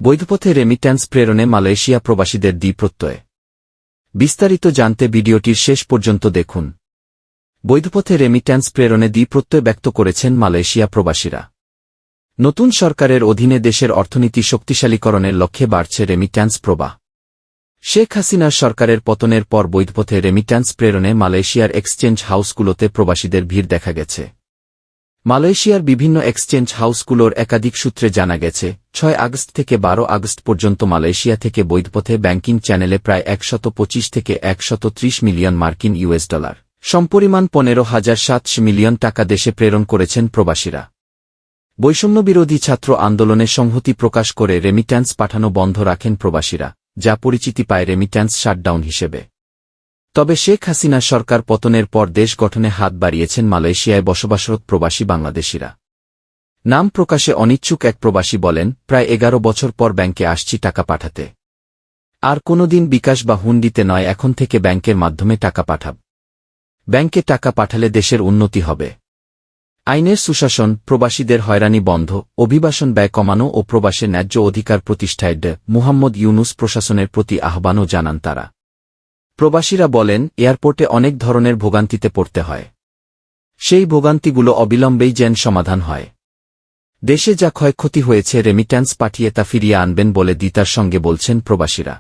বৈধপথে remittance প্রেরণে Malaysia প্রবাসীদের প্রত্যয়। বিস্তারিত জানতে ভিডিওটির শেষ পর্যন্ত দেখুন। বৈধপথে রেমিট্যান্স প্রেরণে প্রত্যয় ব্যক্ত করেছেন মালয়েশিয়া প্রবাসীরা। নতুন সরকারের অধীনে দেশের অর্থনীতি শক্তিশালীকরণের লক্ষ্যে বাড়ছে রেমিট্যান্স প্রবাহ। শেখ হাসিনার সরকারের পতনের পর বৈধপথে রেমিট্যান্স প্রেরণে মালয়েশিয়ার এক্সচেঞ্জ হাউসগুলোতে প্রবাসীদের ভিড় দেখা গেছে। মালয়েশিয়ার বিভিন্ন এক্সচেঞ্জ হাউসগুলোর একাধিক সূত্রে জানা গেছে, 6 আগস্ট থেকে 12 আগস্ট পর্যন্ত মালয়েশিয়া থেকে বৈধপথে ব্যাংকিং চ্যানেলে প্রায় 125 থেকে 130 মিলিয়ন মার্কিন ইউএস ডলার, সমপরিমাণ 15,700 মিলিয়ন টাকা দেশে প্রেরণ করেছেন প্রবাসীরা। বৈষম্যবিরোধী ছাত্র আন্দোলনে সংহতি প্রকাশ করে রেমিট্যান্স পাঠানো বন্ধ রাখেন প্রবাসীরা, যা পরিচিতি পায় রেমিট্যান্স শাটডাউন হিসেবে। তবে শেখ হাসিনা সরকার পতনের পর দেশ গঠনে হাত বাড়িয়েছেন মালয়েশিয়ায় বসবাসরত প্রবাসী বাংলাদেশিরা। নাম প্রকাশে অনিচ্ছুক এক প্রবাসী বলেন, প্রায় 11 বছর পর ব্যাংকে আসছি টাকা পাঠাতে। আর কোনোদিন বিকাশ বা হুন্ডিতে নয়, এখন থেকে ব্যাংকের মাধ্যমে টাকা পাঠাব। ব্যাংকে টাকা পাঠালে দেশের উন্নতি হবে। আইনের সুশাসন, প্রবাসীদের হয়রানি বন্ধ, অভিবাসন ব্যয় কমানো ও প্রবাসে ন্যায্য অধিকার প্রতিষ্ঠায় মুহাম্মদ ইউনুস প্রশাসনের প্রতি আহ্বানও জানান তারা। প্রবাসীরা বলেন, এয়ারপোর্টে অনেক ধরনের ভোগান্তিতে পড়তে হয়। সেই ভোগান্তিগুলো অবিলম্বেই যেন সমাধান হয়। দেশে যা ক্ষয়ক্ষতি হয়েছে রেমিট্যান্স পাঠিয়ে তা ফিরিয়ে আনবেন বলে দ্বিতার সঙ্গে বলছেন প্রবাসীরা।